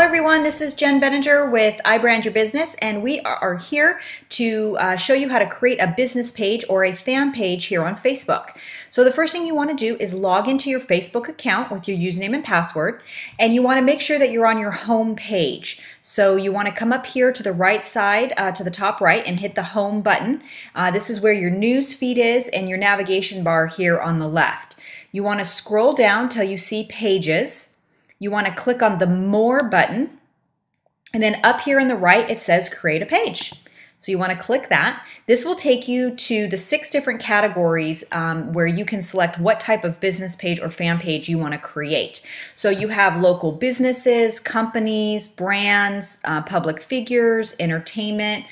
everyone, this is Jen Benninger with iBrand Your Business, and we are here to show you how to create a business page or a fan page here on Facebook. So the first thing you want to do is log into your Facebook account with your username and password, and you want to make sure that you're on your home page. So you want to come up here to the right side, to the top right, and hit the home button. This is where your news feed is and your navigation bar here on the left. You want to scroll down till you see pages. You want to click on the More button, and then up here on the right it says Create a Page. So you want to click that. This will take you to the 6 different categories where you can select what type of business page or fan page you want to create. So you have local businesses, companies, brands, public figures, entertainment,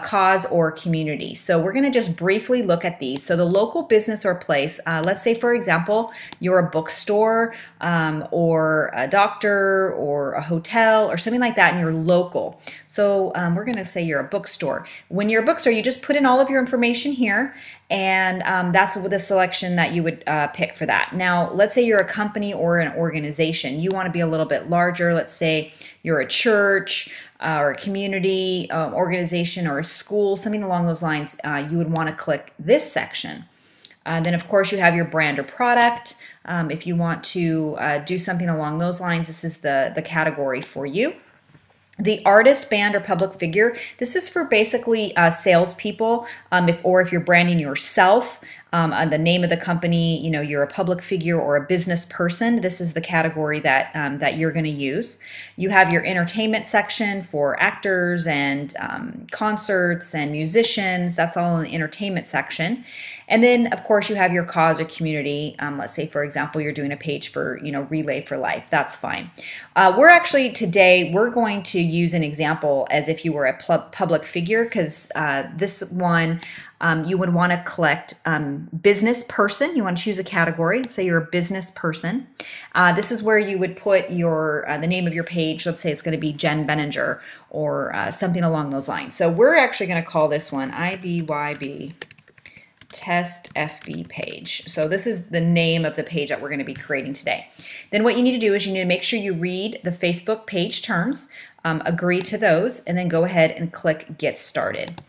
cause, or community. So we're going to just briefly look at these. So the local business or place, let's say for example, you're a bookstore or a doctor or a hotel or something like that, and you're local. So we're going to say you're a bookstore. When you're a bookstore, you just put in all of your information here, and that's the selection that you would pick for that. Now, let's say you're a company or an organization. You want to be a little bit larger. Let's say you're a church, or a community organization, or a school, something along those lines. You would want to click this section. Then of course you have your brand or product. If you want to do something along those lines, this is the category for you. The artist, band, or public figure, this is for basically salespeople, if you're branding yourself, the name of the company, you know, you're a public figure or a business person, this is the category that, that you're going to use. You have your entertainment section for actors and concerts and musicians, that's all in the entertainment section. And then, of course, you have your cause or community. Let's say, for example, you're doing a page for, you know, Relay for Life. That's fine. Today, we're going to use an example as if you were a public figure, because this one, you would want to collect business person. You want to choose a category. Say you're a business person. This is where you would put your the name of your page. Let's say it's going to be Jen Benninger or something along those lines. So we're actually going to call this one IBYB Test FB page. So this is the name of the page that we're going to be creating today. Then what you need to do is you need to make sure you read the Facebook page terms, agree to those, and then go ahead and click Get Started.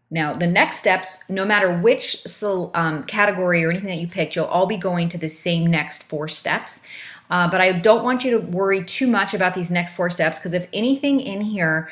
Now, the next steps, no matter which category or anything that you picked, you'll all be going to the same next 4 steps. But I don't want you to worry too much about these next 4 steps, because if anything in here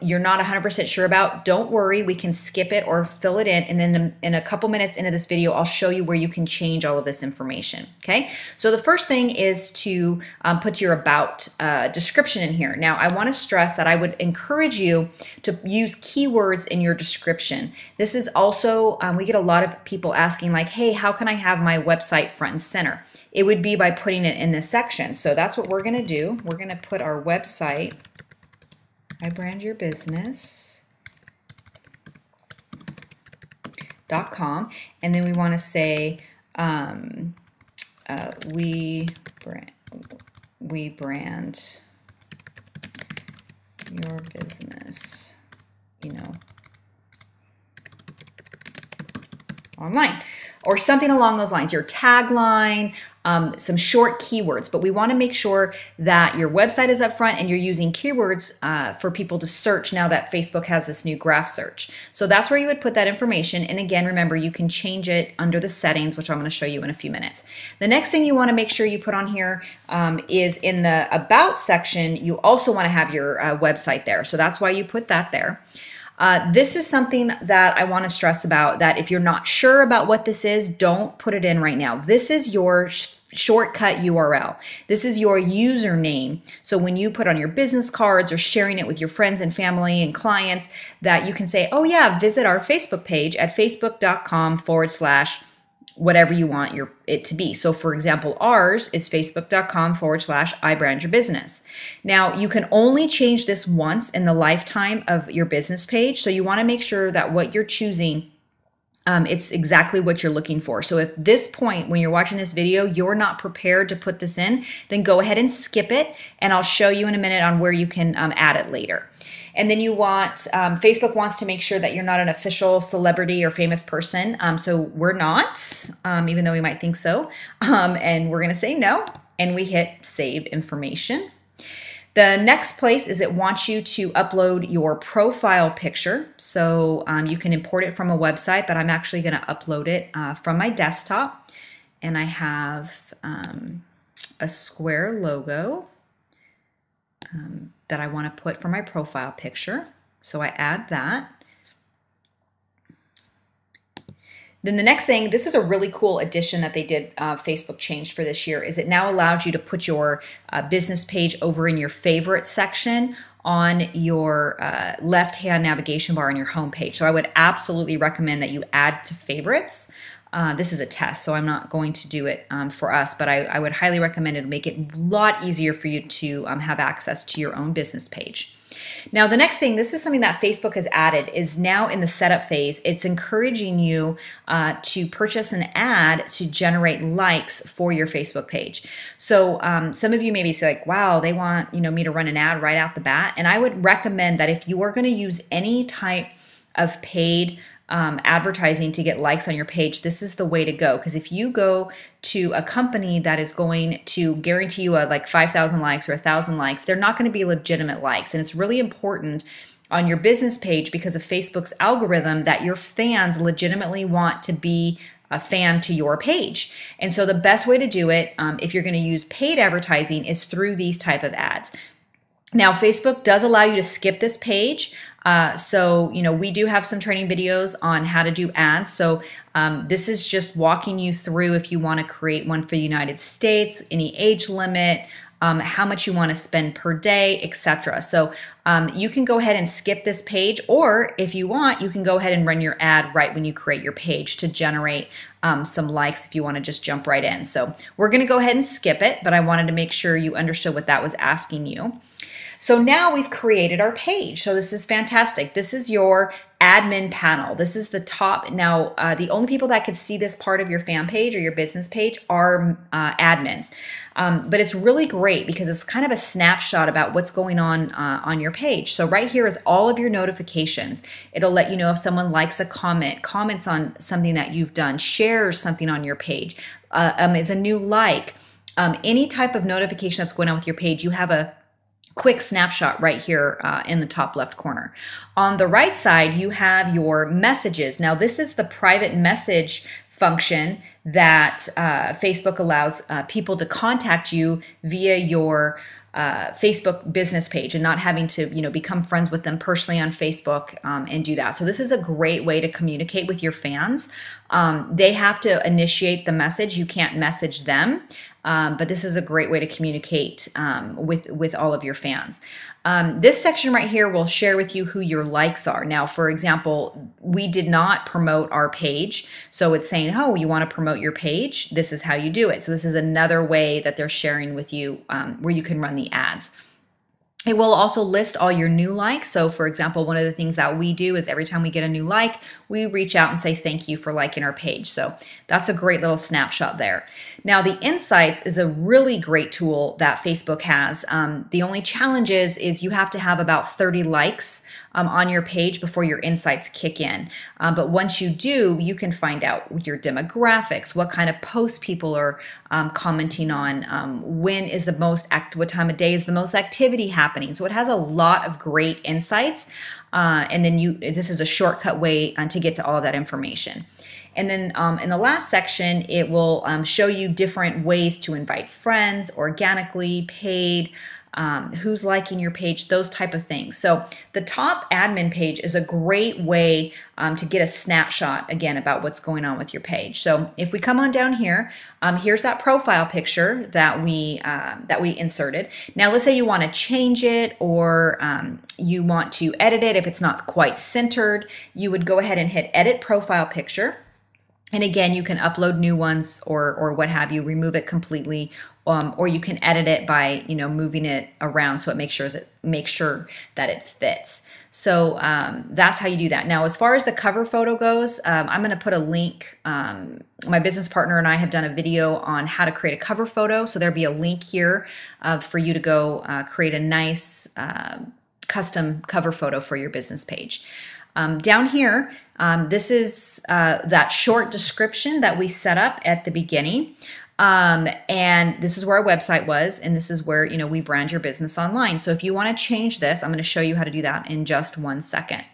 you're not 100% sure about, don't worry, we can skip it or fill it in, and then in a couple minutes into this video, I'll show you where you can change all of this information, okay? So the first thing is to put your about description in here. Now, I want to stress that I would encourage you to use keywords in your description. This is also, we get a lot of people asking like, hey, how can I have my website front and center? It would be by putting it in this section. So that's what we're going to do. We're going to put our website, iBrandYourBusiness.com, and then we want to say we brand your business, you know, online, or something along those lines, your tagline, some short keywords. But we want to make sure that your website is up front and you're using keywords for people to search now that Facebook has this new graph search. So that's where you would put that information. And again, remember, you can change it under the settings, which I'm going to show you in a few minutes. The next thing you want to make sure you put on here is in the About section, you also want to have your website there. So that's why you put that there. This is something that I want to stress about, that if you're not sure about what this is, don't put it in right now. This is your shortcut URL. This is your username. So when you put on your business cards or sharing it with your friends and family and clients, that you can say, oh yeah, visit our Facebook page at facebook.com/ whatever you want it to be. So for example, ours is facebook.com/ iBrandYourBusiness. Now you can only change this once in the lifetime of your business page. So you want to make sure that what you're choosing, it's exactly what you're looking for. So if this point, when you're watching this video, you're not prepared to put this in, then go ahead and skip it. And I'll show you in a minute on where you can add it later. And then you want, Facebook wants to make sure that you're not an official celebrity or famous person. So we're not, even though we might think so. And we're going to say no. And we hit save information. The next place is it wants you to upload your profile picture. So you can import it from a website, but I'm actually going to upload it from my desktop. And I have a square logo that I want to put for my profile picture. So I add that. Then the next thing, this is a really cool addition that they did, Facebook changed for this year, is it now allows you to put your business page over in your favorites section on your left-hand navigation bar on your home page. So I would absolutely recommend that you add to favorites. This is a test, so I'm not going to do it for us, but I would highly recommend it to make it a lot easier for you to have access to your own business page. Now, the next thing, this is something that Facebook has added, is now in the setup phase. It's encouraging you to purchase an ad to generate likes for your Facebook page. So some of you maybe say like, wow, they want me to run an ad right out the bat. And I would recommend that if you are going to use any type of paid advertising to get likes on your page, this is the way to go. Because if you go to a company that is going to guarantee you like 5,000 likes or 1,000 likes, they're not going to be legitimate likes. And it's really important on your business page because of Facebook's algorithm that your fans legitimately want to be a fan to your page. And so the best way to do it, if you're going to use paid advertising, is through these type of ads. Now, Facebook does allow you to skip this page. So, we do have some training videos on how to do ads. So this is just walking you through if you want to create one for the United States, any age limit, how much you want to spend per day, etc. So you can go ahead and skip this page, or if you want, you can go ahead and run your ad right when you create your page to generate some likes if you want to just jump right in. So we're going to go ahead and skip it, but I wanted to make sure you understood what that was asking you. So now we've created our page. So this is fantastic. This is your admin panel. This is the top. Now, the only people that could see this part of your fan page or your business page are admins. But it's really great because it's kind of a snapshot about what's going on your page. So right here is all of your notifications. It'll let you know if someone likes a comment, comments on something that you've done, shares something on your page, is a new like, any type of notification that's going on with your page. You have a quick snapshot right here in the top left corner. On the right side, you have your messages. Now, this is the private message function that Facebook allows people to contact you via your Facebook business page and not having to, become friends with them personally on Facebook and do that. So this is a great way to communicate with your fans. They have to initiate the message. You can't message them. But this is a great way to communicate with all of your fans. This section right here will share with you who your likes are. Now, for example, we did not promote our page. So it's saying, oh, you want to promote your page? This is how you do it. So this is another way that they're sharing with you where you can run the ads. It will also list all your new likes. So for example, one of the things that we do is every time we get a new like, we reach out and say thank you for liking our page. So that's a great little snapshot there. Now the Insights is a really great tool that Facebook has. The only challenge is you have to have about 30 likes on your page before your insights kick in. But once you do, you can find out your demographics, what kind of posts people are commenting on, when is the most what time of day is the most activity happening. So it has a lot of great insights. And then this is a shortcut way to get to all of that information. And then in the last section, it will show you different ways to invite friends, organically, paid, who's liking your page, those type of things. So the top admin page is a great way to get a snapshot, again, about what's going on with your page. So if we come on down here, here's that profile picture that we inserted. Now let's say you want to change it or you want to edit it. If it's not quite centered, you would go ahead and hit Edit Profile Picture. And again, you can upload new ones or what have you, remove it completely, or you can edit it by moving it around so it makes sure that it fits. So that's how you do that. Now, as far as the cover photo goes, I'm going to put a link. My business partner and I have done a video on how to create a cover photo. So there'll be a link here for you to go create a nice custom cover photo for your business page. Down here, this is that short description that we set up at the beginning. And this is where our website was, and this is where, you know, we brand your business online. So if you want to change this, I'm going to show you how to do that in just 1 second.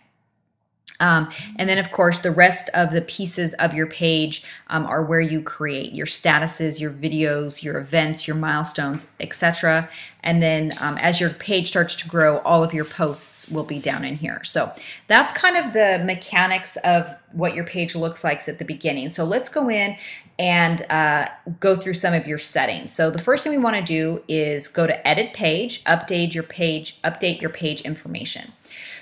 And then, of course, the rest of the pieces of your page are where you create your statuses, your videos, your events, your milestones, etc. And then as your page starts to grow, all of your posts will be down in here. So that's kind of the mechanics of what your page looks like at the beginning. So let's go in and go through some of your settings. So the first thing we want to do is go to Edit Page, update your page information.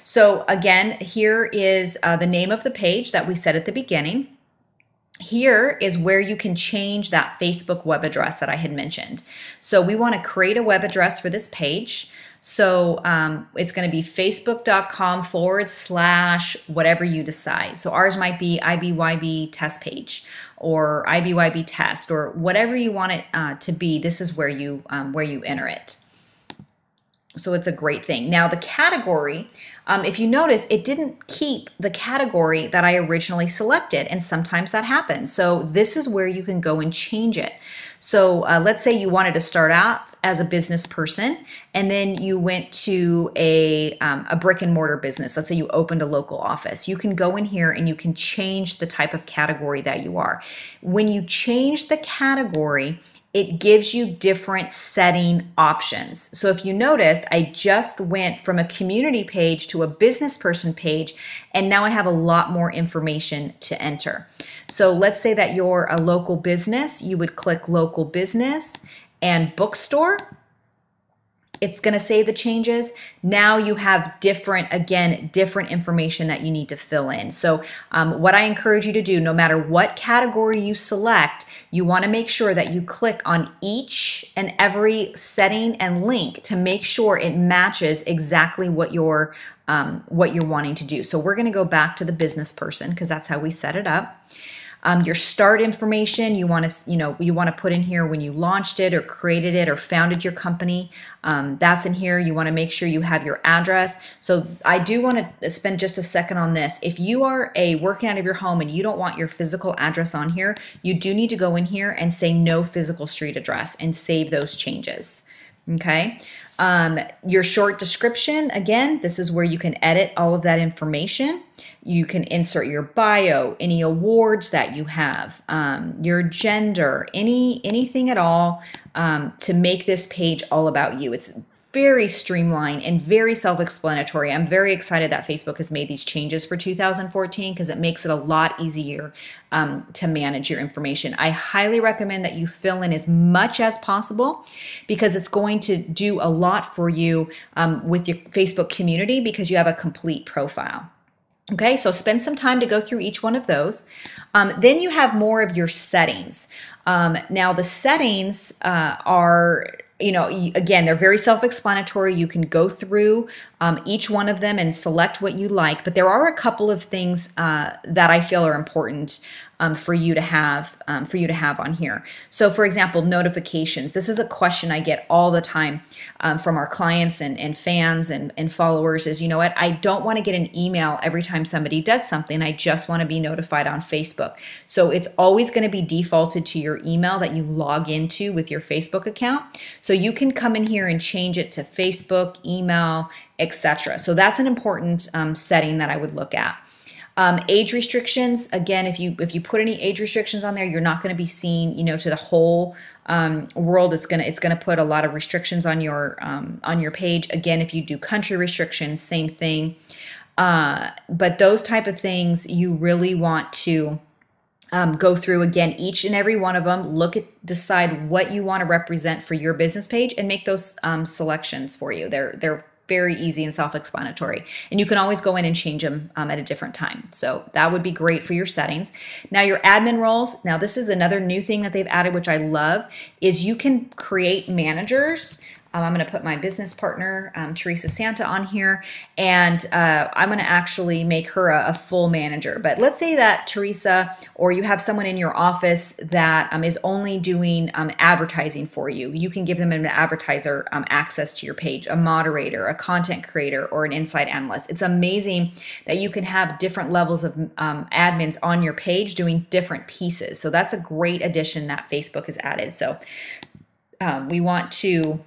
So again, here is the name of the page that we set at the beginning. Here is where you can change that Facebook web address that I had mentioned. So we want to create a web address for this page. So it's going to be facebook.com/ whatever you decide. So ours might be IBYB test page or IBYB test or whatever you want it to be. This is where you enter it. So it's a great thing. Now the category, if you notice, it didn't keep the category that I originally selected, and sometimes that happens. So this is where you can go and change it. So let's say you wanted to start out as a business person, and then you went to a brick and mortar business. Let's say you opened a local office. You can go in here and you can change the type of category that you are. When you change the category, it gives you different setting options. So if you noticed, I just went from a community page to a business person page, and now I have a lot more information to enter. So let's say that you're a local business. You would click local business and bookstore. It's going to say the changes. Now you have different information that you need to fill in. So what I encourage you to do, no matter what category you select, you want to make sure that you click on each and every setting and link to make sure it matches exactly what you're wanting to do. So we're going to go back to the business person because that's how we set it up. Your start information, you want to put in here when you launched it or created it or founded your company. That's in here. You want to make sure you have your address. So I do want to spend just a second on this. If you are working out of your home and you don't want your physical address on here, you do need to go in here and say no physical street address and save those changes. Okay. Your short description, again, this is where you can edit all of that information. You can insert your bio, any awards that you have, your gender, anything at all to make this page all about you. It's very streamlined and very self-explanatory. I'm very excited that Facebook has made these changes for 2014 because it makes it a lot easier to manage your information. I highly recommend that you fill in as much as possible because it's going to do a lot for you with your Facebook community because you have a complete profile. Okay, so spend some time to go through each one of those. Then you have more of your settings. Now the settings are, again, they're very self-explanatory. You can go through each one of them and select what you like, but there are a couple of things that I feel are important for you to have on here. So for example, notifications. This is a question I get all the time from our clients and fans and followers is, you know what, I don't want to get an email every time somebody does something. I just want to be notified on Facebook. So it's always going to be defaulted to your email that you log into with your Facebook account. So you can come in here and change it to Facebook, email, etc. So that's an important setting that I would look at. Age restrictions, again, if you put any age restrictions on there, you're not going to be seen, to the whole world. It's gonna put a lot of restrictions on your page. Again, if you do country restrictions, same thing. But those type of things you really want to go through again, each and every one of them, decide what you want to represent for your business page and make those selections for you. They're very easy and self-explanatory. And you can always go in and change them at a different time. So that would be great for your settings. Now your admin roles, now this is another new thing that they've added, which I love, is you can create managers I'm going to put my business partner, Teresa Santa, on here, and I'm going to actually make her a full manager. But let's say that Teresa, or you have someone in your office that is only doing advertising for you. You can give them an advertiser access to your page, a moderator, a content creator, or an insight analyst. It's amazing that you can have different levels of admins on your page doing different pieces. So that's a great addition that Facebook has added. So we want to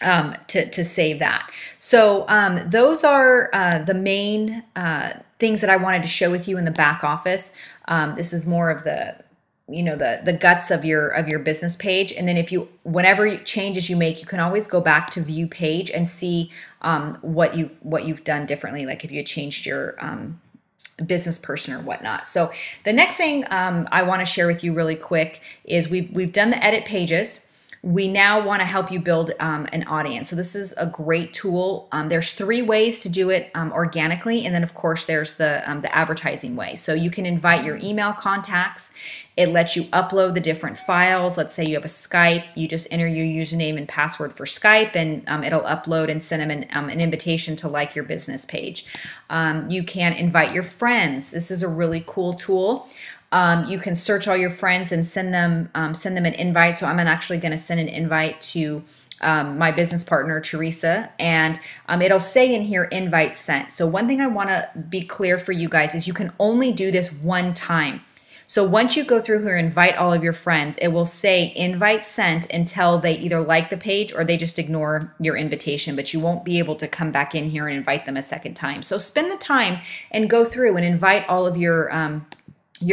save that. So those are the main things that I wanted to share with you in the back office. This is more of the the guts of your business page. And then whenever changes you make, you can always go back to view page and see what you've done differently, like if you had changed your business person or whatnot. So the next thing I want to share with you really quick is we've done the edit pages. We now want to help you build an audience. So this is a great tool. There's 3 ways to do it organically, and then of course there's the advertising way. So you can invite your email contacts. It lets you upload the different files. Let's say you have a Skype. You just enter your username and password for Skype, and it'll upload and send them an invitation to like your business page. You can invite your friends. This is a really cool tool. You can search all your friends and send them an invite. So I'm actually going to send an invite to my business partner, Teresa, and it'll say in here, invite sent. So one thing I want to be clear for you guys is you can only do this one time. So once you go through here and invite all of your friends, it will say invite sent until they either like the page or they just ignore your invitation, but you won't be able to come back in here and invite them a second time. So spend the time and go through and invite all of your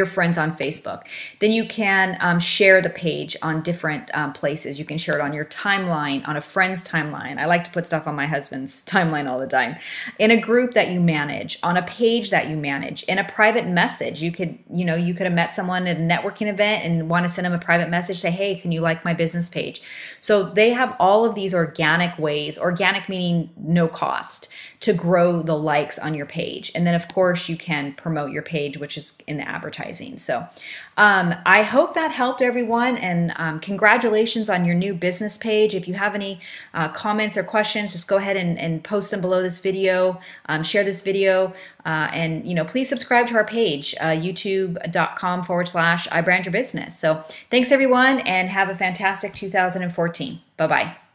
friends on Facebook. Then you can share the page on different places. You can share it on your timeline, on a friend's timeline. I like to put stuff on my husband's timeline all the time. In a group that you manage, on a page that you manage, in a private message. You could have met someone at a networking event and want to send them a private message, say, hey, can you like my business page? So they have all of these organic ways, organic meaning no cost, to grow the likes on your page. And then of course you can promote your page, which is in the advertising. So I hope that helped everyone, and congratulations on your new business page. If you have any comments or questions, just go ahead and post them below this video, share this video, and please subscribe to our page, youtube.com/ibrandyourbusiness. So thanks everyone, and have a fantastic 2014. Bye-bye.